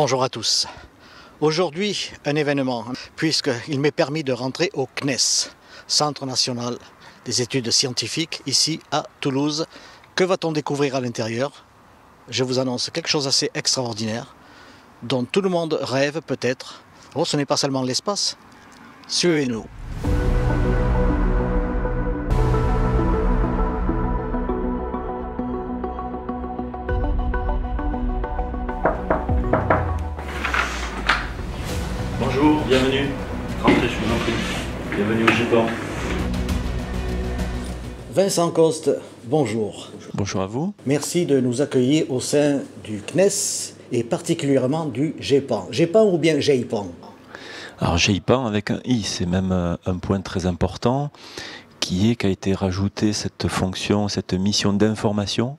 Bonjour à tous. Aujourd'hui, un événement, puisqu'il m'est permis de rentrer au CNES, Centre National des Études Scientifiques, ici à Toulouse. Que va-t-on découvrir à l'intérieur? Je vous annonce quelque chose d'assez extraordinaire, dont tout le monde rêve peut-être. Oh, ce n'est pas seulement l'espace. Suivez-nous. Bonjour, bienvenue. Rentrez, je vous en prie. Bienvenue au Japon. Vincent Coste, bonjour. Bonjour à vous. Merci de nous accueillir au sein du CNES et particulièrement du GEPAN. GEPAN ou bien GEIPAN? Alors GEIPAN avec un I, c'est même un point très important qu'a été rajouté cette fonction, cette mission d'information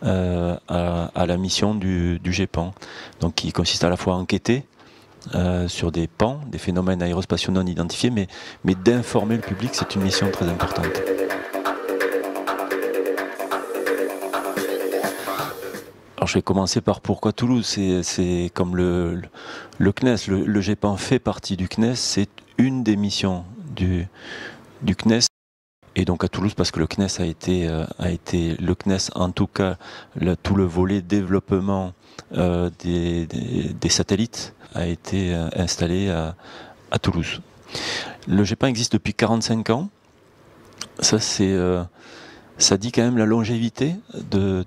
à la mission du GEPAN. Donc qui consiste à la fois à enquêter sur des pans, des phénomènes aérospatiaux non identifiés, mais d'informer le public, c'est une mission très importante. Alors je vais commencer par pourquoi Toulouse. C'est comme le CNES, le GEPAN fait partie du CNES, c'est une des missions du CNES. Et donc à Toulouse, parce que le CNES a été le CNES, en tout cas, tout le volet développement des satellites a été installé à Toulouse. Le GEPAN existe depuis 45 ans. Ça dit quand même la longévité de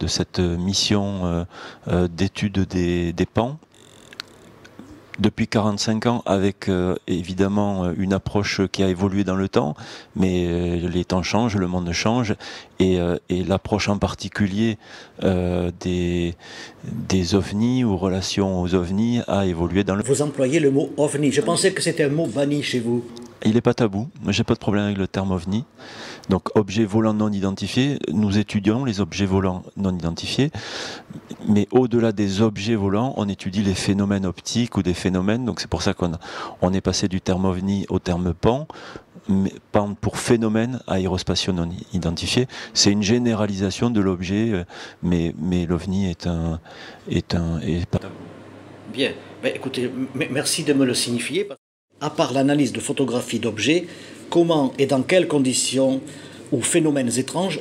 cette mission d'étude des pans. Depuis 45 ans, avec évidemment une approche qui a évolué dans le temps, mais les temps changent, le monde change, et l'approche en particulier des ovnis ou relations aux ovnis a évolué dans le temps. Vous employez le mot ovni. Je pensais que c'était un mot banni chez vous. Il n'est pas tabou, j'ai pas de problème avec le terme ovni. Donc objet volant non identifié, nous étudions les objets volants non identifiés, mais au-delà des objets volants, on étudie les phénomènes optiques ou des phénomènes, donc c'est pour ça qu'on est passé du terme ovni au terme pan, pan pour phénomène aérospatiaux non identifiés. C'est une généralisation de l'objet, mais l'ovni est pas tabou. Bien, ben, écoutez, merci de me le signifier. À part l'analyse de photographies d'objets, comment et dans quelles conditions ou phénomènes étranges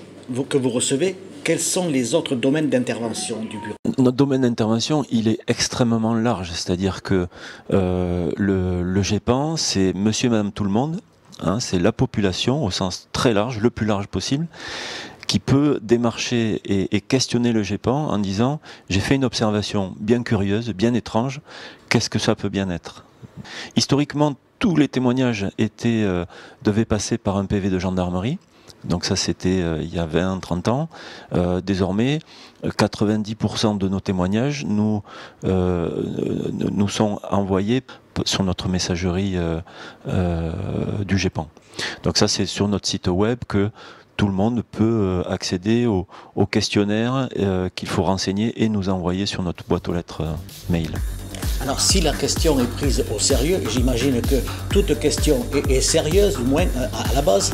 que vous recevez, quels sont les autres domaines d'intervention du bureau? Notre domaine d'intervention, il est extrêmement large, c'est-à-dire que le GEPAN, c'est monsieur et madame tout le monde, hein, c'est la population au sens très large, le plus large possible, qui peut démarcher et questionner le GEPAN en disant « j'ai fait une observation bien curieuse, bien étrange, qu'est-ce que ça peut bien être ?» Historiquement, tous les témoignages devaient passer par un PV de gendarmerie. Donc ça, c'était il y a 20-30 ans. Désormais, 90% de nos témoignages nous sont envoyés sur notre messagerie du GEPAN. Donc ça, c'est sur notre site web que tout le monde peut accéder au questionnaire qu'il faut renseigner et nous envoyer sur notre boîte aux lettres mail. Alors si la question est prise au sérieux, j'imagine que toute question est sérieuse, du moins à la base,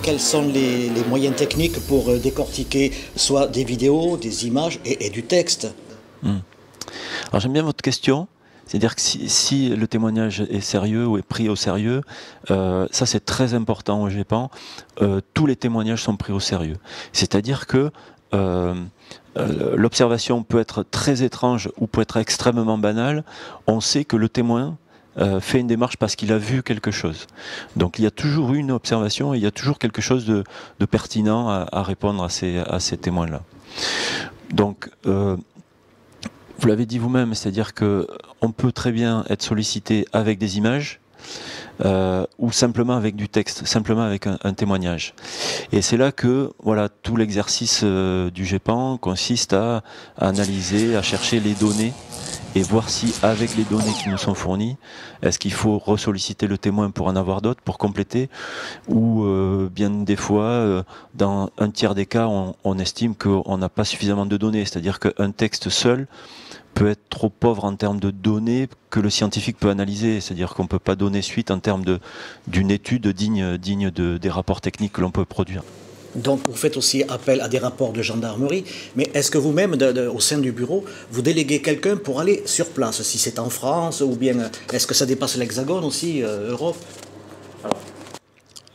quels sont les moyens techniques pour décortiquer soit des vidéos, des images et du texte? Alors j'aime bien votre question. C'est-à-dire que si le témoignage est sérieux ou est pris au sérieux, ça c'est très important au GEPAN, tous les témoignages sont pris au sérieux. C'est-à-dire que l'observation peut être très étrange ou peut être extrêmement banale, on sait que le témoin fait une démarche parce qu'il a vu quelque chose. Donc il y a toujours une observation et il y a toujours quelque chose de pertinent à répondre à ces témoins-là. Donc vous l'avez dit vous-même, c'est-à-dire qu'on peut très bien être sollicité avec des images ou simplement avec du texte, simplement avec un témoignage. Et c'est là que voilà, tout l'exercice du GEPAN consiste à analyser, à chercher les données et voir si avec les données qui nous sont fournies, est-ce qu'il faut ressolliciter le témoin pour en avoir d'autres, pour compléter, ou bien des fois, dans un tiers des cas, on estime qu'on n'a pas suffisamment de données, c'est-à-dire qu'un texte seul peut être trop pauvre en termes de données que le scientifique peut analyser, c'est-à-dire qu'on ne peut pas donner suite en termes d'une étude digne des rapports techniques que l'on peut produire. Donc vous faites aussi appel à des rapports de gendarmerie, mais est-ce que vous-même, au sein du bureau, vous déléguez quelqu'un pour aller sur place, si c'est en France, ou bien est-ce que ça dépasse l'Hexagone aussi, Europe?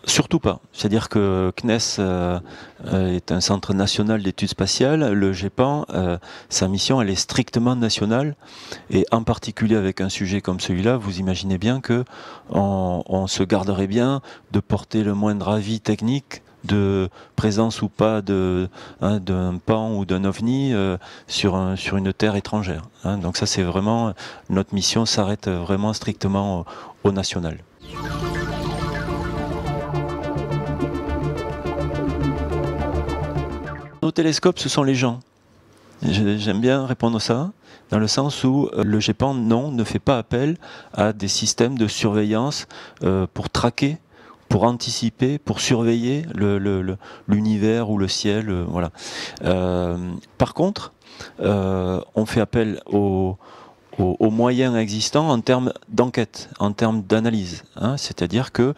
Surtout pas. C'est-à-dire que CNES est un centre national d'études spatiales. Le GEPAN, sa mission, elle est strictement nationale. Et en particulier avec un sujet comme celui-là, vous imaginez bien que on se garderait bien de porter le moindre avis technique de présence ou pas d'un pan ou d'un ovni sur une terre étrangère. Donc ça, c'est vraiment, notre mission s'arrête vraiment strictement au national. Nos télescopes, ce sont les gens. J'aime bien répondre à ça, dans le sens où le GEPAN, non, ne fait pas appel à des systèmes de surveillance pour traquer, pour anticiper, pour surveiller l'univers ou le ciel. Voilà. Par contre, on fait appel aux moyens existants en termes d'enquête, en termes d'analyse. C'est-à-dire que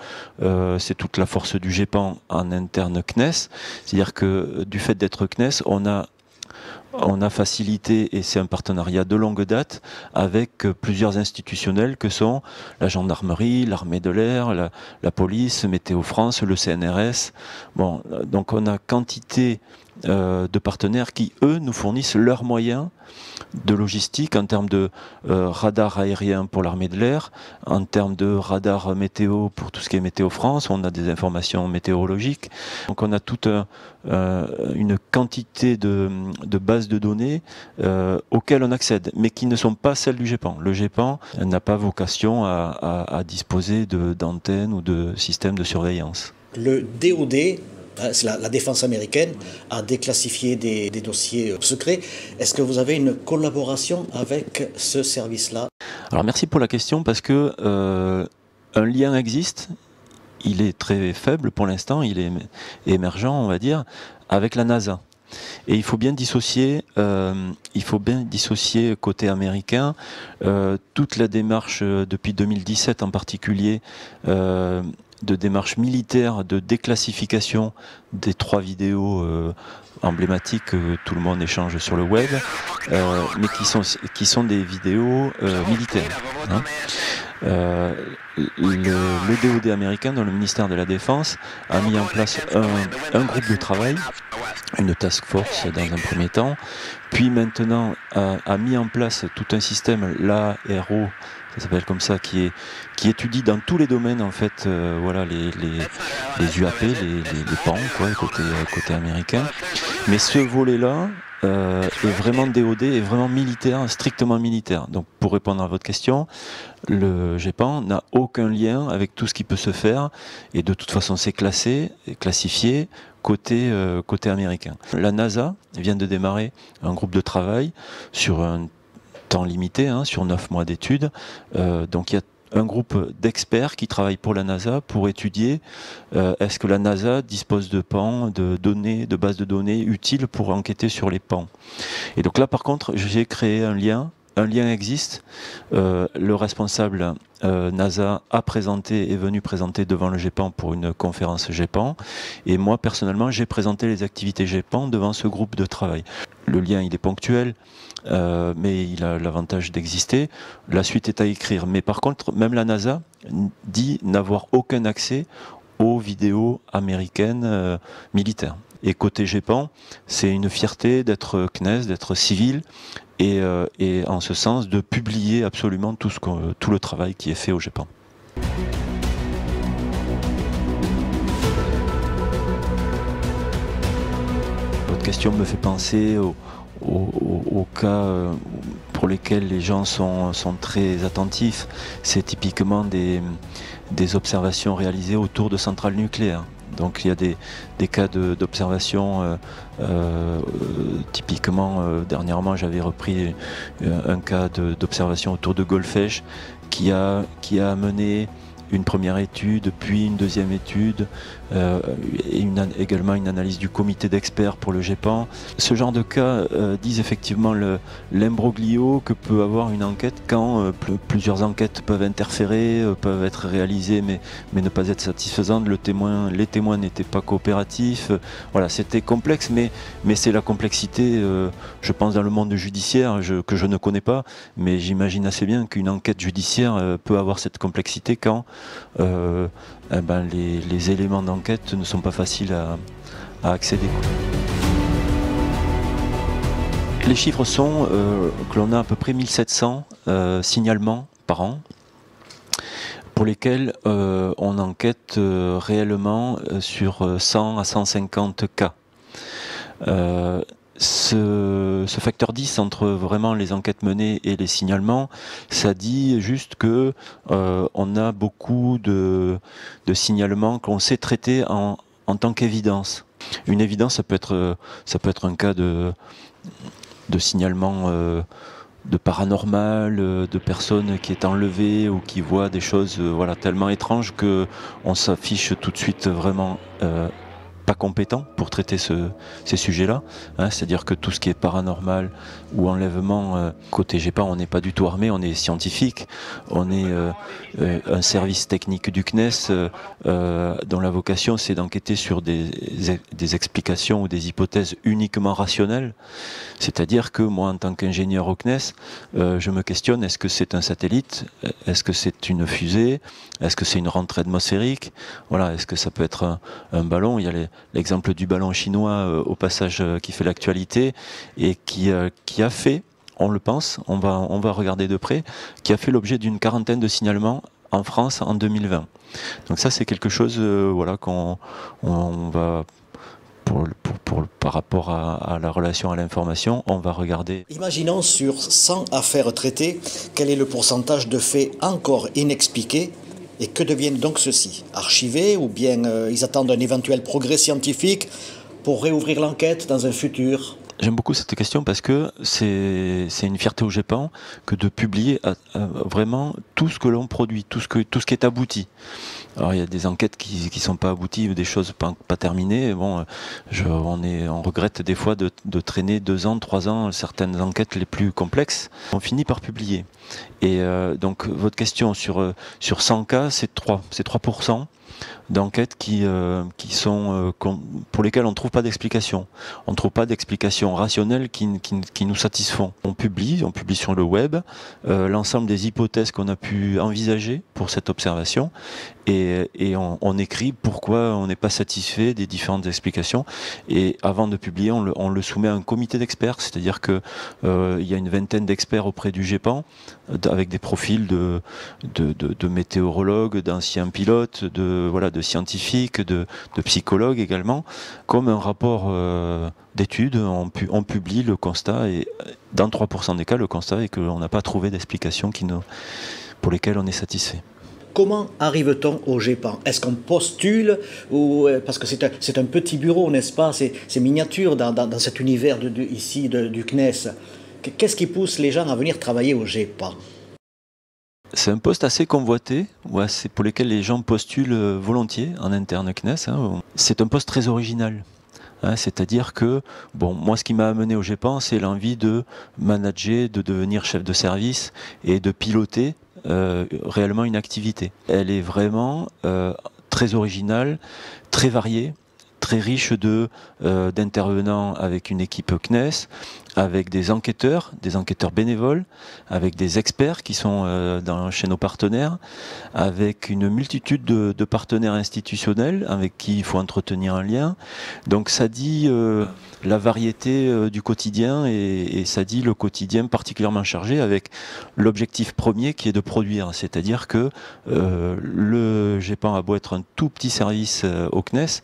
c'est toute la force du GEPAN en interne CNES. C'est-à-dire que du fait d'être CNES, on a facilité, et c'est un partenariat de longue date, avec plusieurs institutionnels que sont la gendarmerie, l'armée de l'air, la police, Météo France, le CNRS. Bon, donc on a quantité de partenaires qui, eux, nous fournissent leurs moyens de logistique en termes de radar aérien pour l'armée de l'air, en termes de radar météo pour tout ce qui est Météo France, on a des informations météorologiques. Donc on a toute une quantité de bases de données auxquelles on accède, mais qui ne sont pas celles du GEPAN. Le GEPAN n'a pas vocation à disposer d'antennes ou de systèmes de surveillance. Le DoD, c'est la défense américaine, a déclassifié des dossiers secrets. Est-ce que vous avez une collaboration avec ce service-là? Alors merci pour la question, parce que un lien existe, il est très faible pour l'instant, il est émergent, on va dire, avec la NASA. Et il faut bien dissocier côté américain toute la démarche depuis 2017 en particulier, de démarche militaire de déclassification des 3 vidéos emblématiques que tout le monde échange sur le web, mais qui sont des vidéos militaires. Le DoD américain, dans le ministère de la Défense, a mis en place un groupe de travail, une task force dans un premier temps, puis maintenant a mis en place tout un système, l'ARO, ça s'appelle comme ça, qui étudie dans tous les domaines en fait, voilà, les UAP, les PAN, quoi, côté américain. Mais ce volet-là est vraiment DoD, est vraiment militaire, strictement militaire. Donc pour répondre à votre question, le GEPAN n'a aucun lien avec tout ce qui peut se faire, et de toute façon c'est classifié côté américain. La NASA vient de démarrer un groupe de travail sur un temps limité, sur 9 mois d'études. Donc il y a un groupe d'experts qui travaillent pour la NASA pour étudier est-ce que la NASA dispose de PAN, de données, de bases de données utiles pour enquêter sur les PAN. Et donc là par contre j'ai créé un lien existe. Le responsable NASA est venu présenter devant le GEPAN pour une conférence GEPAN, et moi personnellement j'ai présenté les activités GEPAN devant ce groupe de travail. Le lien il est ponctuel, mais il a l'avantage d'exister. La suite est à écrire, mais par contre même la NASA dit n'avoir aucun accès aux vidéos américaines militaires. Et côté GEPAN, c'est une fierté d'être CNES, d'être civil, et en ce sens de publier absolument tout le travail qui est fait au GEPAN. Votre question me fait penser aux cas pour lesquels les gens sont très attentifs. C'est typiquement des observations réalisées autour de centrales nucléaires. Donc il y a des cas d'observation, typiquement dernièrement j'avais repris un cas d'observation autour de Golfech qui a amené une première étude, puis une deuxième étude, et également une analyse du comité d'experts pour le GEPAN. Ce genre de cas disent effectivement l'imbroglio que peut avoir une enquête quand plusieurs enquêtes peuvent interférer, peuvent être réalisées mais ne pas être satisfaisantes. Les témoins n'étaient pas coopératifs. Voilà, c'était complexe, mais c'est la complexité, je pense, dans le monde judiciaire que je ne connais pas, mais j'imagine assez bien qu'une enquête judiciaire peut avoir cette complexité quand les éléments d'enquête ne sont pas faciles à accéder. Les chiffres sont que l'on a à peu près 1700 signalements par an pour lesquels on enquête réellement sur 100 à 150 cas. Ce facteur 10 entre vraiment les enquêtes menées et les signalements, ça dit juste que on a beaucoup de signalements qu'on sait traiter en tant qu'évidence. Une évidence, ça peut être un cas de signalement de paranormal, de personnes qui est enlevées ou qui voient des choses voilà, tellement étranges que on s'affiche tout de suite vraiment pas compétent pour traiter ces sujets-là. Hein, c'est-à-dire que tout ce qui est paranormal ou enlèvement, côté GEPAN, on n'est pas du tout armé, on est scientifique, on est un service technique du CNES dont la vocation c'est d'enquêter sur des explications ou des hypothèses uniquement rationnelles. C'est-à-dire que moi, en tant qu'ingénieur au CNES, je me questionne, est-ce que c'est un satellite? Est-ce que c'est une fusée? Est-ce que c'est une rentrée atmosphérique? Voilà, est-ce que ça peut être un ballon? Il y a l'exemple du ballon chinois au passage qui fait l'actualité et qui a fait, on le pense, on va regarder de près, qui a fait l'objet d'une quarantaine de signalements en France en 2020. Donc ça c'est quelque chose voilà, qu'on va... par rapport à la relation à l'information, on va regarder. Imaginons sur 100 affaires traitées, quel est le pourcentage de faits encore inexpliqués et que deviennent donc ceux-ci? Archivés ou bien ils attendent un éventuel progrès scientifique pour réouvrir l'enquête dans un futur? J'aime beaucoup cette question parce que c'est une fierté au GEPAN que de publier vraiment tout ce que l'on produit, tout ce qui est abouti. Alors il y a des enquêtes qui sont pas abouties, des choses pas terminées. Bon, on regrette des fois de traîner 2 ans, 3 ans certaines enquêtes les plus complexes. On finit par publier. Et donc votre question sur 100 cas, c'est 3% d'enquêtes qui sont pour lesquelles on ne trouve pas d'explication. On ne trouve pas d'explication rationnelle qui nous satisfont. On publie sur le web l'ensemble des hypothèses qu'on a pu envisager pour cette observation et on écrit pourquoi on n'est pas satisfait des différentes explications. Et avant de publier, on le soumet à un comité d'experts, c'est-à-dire que il y a une vingtaine d'experts auprès du GEPAN avec des profils de météorologues, d'anciens pilotes, de scientifiques, de psychologues également. Comme un rapport d'études, on publie le constat et dans 3% des cas, le constat est qu'on n'a pas trouvé d'explication pour lesquelles on est satisfait. Comment arrive-t-on au GEPAN? Est-ce qu'on postule ou parce que c'est un petit bureau, n'est-ce pas? C'est miniature dans cet univers ici du CNES. Qu'est-ce qui pousse les gens à venir travailler au GEPAN? C'est un poste assez convoité, pour lequel les gens postulent volontiers en interne CNES. Hein. C'est un poste très original. Hein, c'est-à-dire que, moi ce qui m'a amené au GEPAN, c'est l'envie de manager, de devenir chef de service et de piloter réellement une activité. Elle est vraiment très originale, très variée, très riche d'intervenants avec une équipe CNES, avec des enquêteurs bénévoles, avec des experts qui sont chez nos partenaires, avec une multitude de partenaires institutionnels avec qui il faut entretenir un lien. Donc ça dit la variété du quotidien et ça dit le quotidien particulièrement chargé avec l'objectif premier qui est de produire. C'est-à-dire que le GEPAN a beau être un tout petit service au CNES,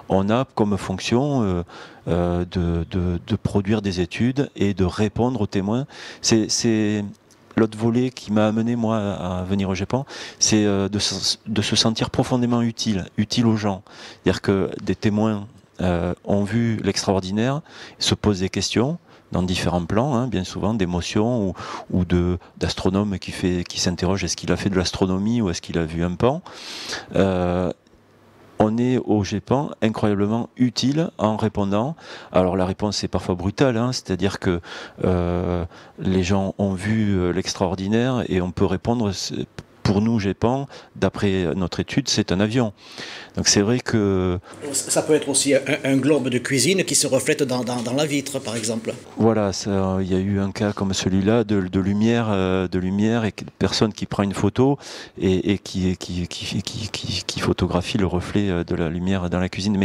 on a comme fonction de produire des études et de répondre aux témoins. C'est l'autre volet qui m'a amené moi à venir au GEPAN, c'est de se sentir profondément utile aux gens. C'est-à-dire que des témoins ont vu l'extraordinaire, se posent des questions, dans différents plans, hein, bien souvent d'émotion ou d'astronome qui s'interroge, est-ce qu'il a fait de l'astronomie ou est-ce qu'il a vu un pan. On est au GEPAN incroyablement utile en répondant. Alors la réponse est parfois brutale, hein, c'est-à-dire que les gens ont vu l'extraordinaire et on peut répondre, pour nous GEPAN, d'après notre étude, c'est un avion. Donc c'est vrai que... Ça peut être aussi un globe de cuisine qui se reflète dans la vitre, par exemple. Voilà, il y a eu un cas comme celui-là de lumière et personne qui prend une photo et qui photographie le reflet de la lumière dans la cuisine.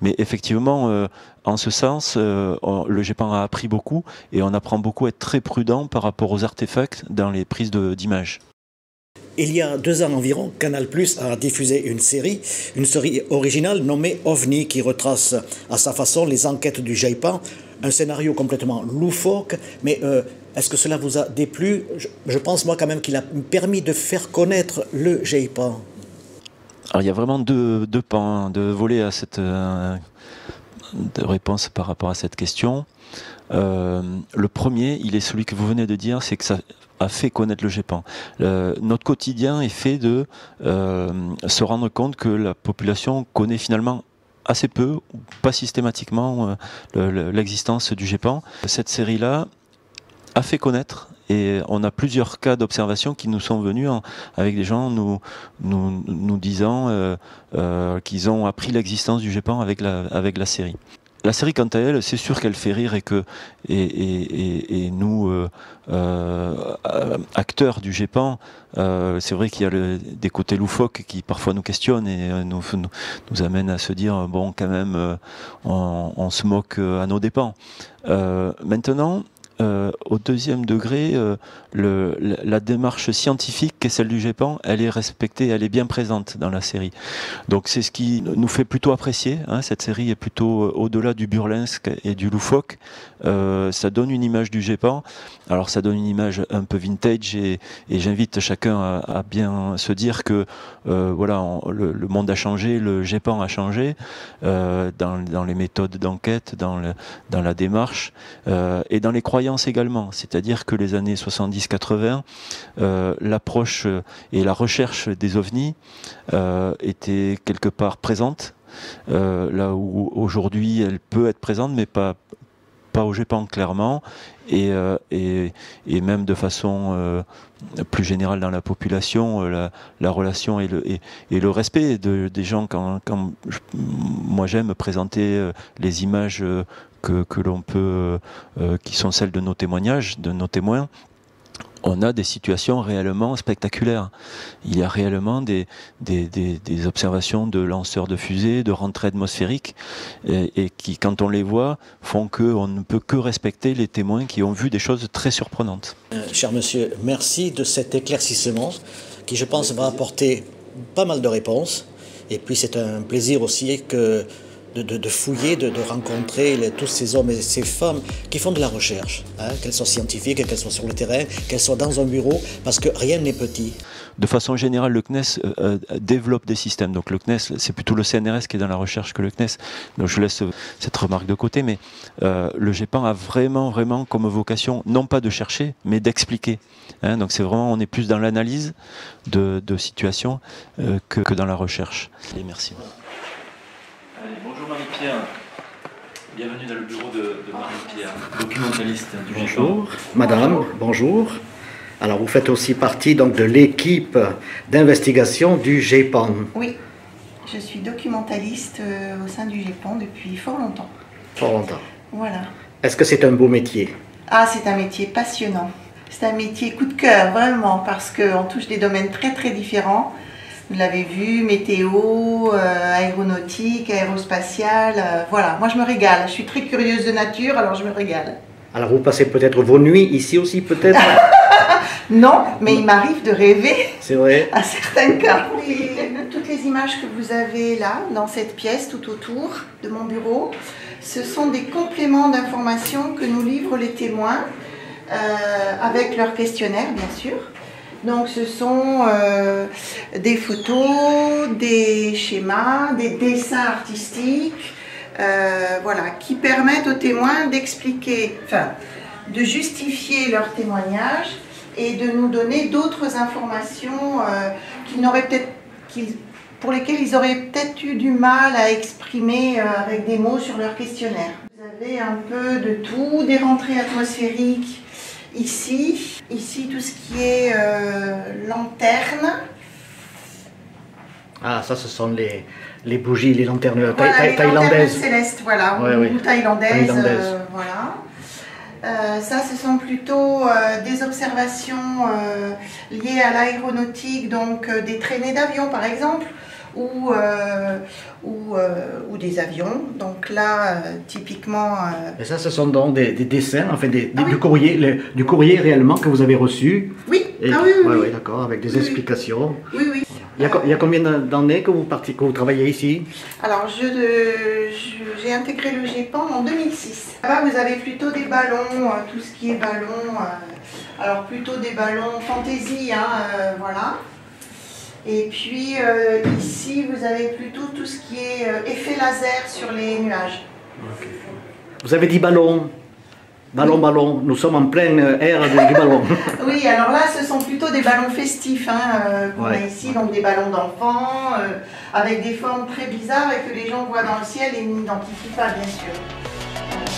Mais effectivement, en ce sens, le GEPAN a appris beaucoup et on apprend beaucoup à être très prudent par rapport aux artefacts dans les prises d'images. Il y a 2 ans environ, Canal+ a diffusé une série originale nommée OVNI qui retrace à sa façon les enquêtes du GEPAN, un scénario complètement loufoque, mais est-ce que cela vous a déplu? Je pense moi quand même qu'il a permis de faire connaître le GEPAN. Alors il y a vraiment deux pans, deux volets à cette de réponse par rapport à cette question. Le premier, il est celui que vous venez de dire, c'est que ça a fait connaître le GEPAN. Notre quotidien est fait de se rendre compte que la population connaît finalement assez peu, ou pas systématiquement, l'existence du GEPAN. Cette série-là a fait connaître, et on a plusieurs cas d'observation qui nous sont venus avec des gens nous disant qu'ils ont appris l'existence du GEPAN avec la série. La série, quant à elle, c'est sûr qu'elle fait rire et nous, acteurs du GEPAN, c'est vrai qu'il y a des côtés loufoques qui parfois nous questionnent et nous amènent à se dire, bon, quand même, on se moque à nos dépens. Maintenant, au deuxième degré, la démarche scientifique qui est celle du GEPAN, elle est respectée, elle est bien présente dans la série. Donc c'est ce qui nous fait plutôt apprécier, hein. Cette série est plutôt au-delà du burlesque et du loufoque. Ça donne une image du GEPAN. Alors ça donne une image un peu vintage et j'invite chacun à bien se dire que voilà, le monde a changé, le GEPAN a changé dans les méthodes d'enquête, dans la démarche et dans les croyances également, c'est-à-dire que les années 70-80, l'approche et la recherche des ovnis étaient quelque part présentes, là où aujourd'hui elle peut être présente, mais pas au GEPAN clairement, et même de façon plus générale dans la population, la relation et le respect des gens. Moi j'aime présenter les images que l'on peut, qui sont celles de nos témoignages, de nos témoins. On a des situations réellement spectaculaires. Il y a réellement des observations de lanceurs de fusées, de rentrées atmosphériques, et qui, quand on les voit, font qu'on ne peut que respecter les témoins qui ont vu des choses très surprenantes. Cher monsieur, merci de cet éclaircissement qui, je pense, va apporter pas mal de réponses. Et puis c'est un plaisir aussi de fouiller, de rencontrer tous ces hommes et ces femmes qui font de la recherche, hein, qu'elles soient scientifiques, qu'elles soient sur le terrain, qu'elles soient dans un bureau, parce que rien n'est petit. De façon générale, le CNES développe des systèmes. Donc le CNES, c'est plutôt le CNRS qui est dans la recherche que le CNES. Donc je laisse cette remarque de côté, mais le GEPAN a vraiment comme vocation, non pas de chercher, mais d'expliquer. Hein, donc c'est vraiment, on est plus dans l'analyse de situations que dans la recherche. Et merci. Allez, bonjour Marie-Pierre, bienvenue dans le bureau de Marie-Pierre, documentaliste du GEPAN. Bonjour, madame, bonjour. Alors vous faites aussi partie donc, de l'équipe d'investigation du GEPAN. Oui, je suis documentaliste au sein du GEPAN depuis fort longtemps. Fort longtemps. Voilà. Est-ce que c'est un beau métier? Ah, c'est un métier passionnant. C'est un métier coup de cœur, vraiment, parce qu'on touche des domaines très différents. Vous l'avez vu, météo, aéronautique, aérospatiale, voilà. Moi, je me régale. Je suis très curieuse de nature, alors je me régale. Alors, vous passez peut-être vos nuits ici aussi, peut-être? Non, mais il m'arrive de rêver. C'est vrai. À certains cas. Toutes les images que vous avez là, dans cette pièce, tout autour de mon bureau, ce sont des compléments d'informations que nous livrent les témoins, avec leur questionnaire, bien sûr. Donc ce sont des photos, des schémas, des dessins artistiques, voilà, qui permettent aux témoins d'expliquer, enfin, de justifier leur témoignage et de nous donner d'autres informations pour lesquelles ils auraient peut-être eu du mal à exprimer avec des mots sur leur questionnaire. Vous avez un peu de tout, des rentrées atmosphériques ici, tout ce qui est lanterne. Ah, ça, ce sont les bougies, les lanternes Voilà, les thaïlandaises. lanternes célestes, voilà, ou thaïlandaises. Voilà. Ça, ce sont plutôt des observations liées à l'aéronautique, donc des traînées d'avions par exemple, ou des avions. Donc là, typiquement... Et ça, ce sont donc des dessins, enfin du courrier réellement que vous avez reçu. Oui, Et, oui, oui, d'accord, avec des explications. Oui, oui. Il y a combien d'années que vous travaillez ici? Alors, j'ai intégré le GEPAN en 2006. Là, vous avez plutôt des ballons, tout ce qui est ballons, alors plutôt des ballons fantaisie, voilà. Et puis ici, vous avez plutôt tout ce qui est effet laser sur les nuages. Okay. Vous avez dit ballon. Ballon, nous sommes en plein air du ballon. Oui, alors là, ce sont plutôt des ballons festifs qu'on a ici, donc des ballons d'enfants, avec des formes très bizarres et que les gens voient dans le ciel et n'identifient pas, bien sûr.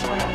Voilà.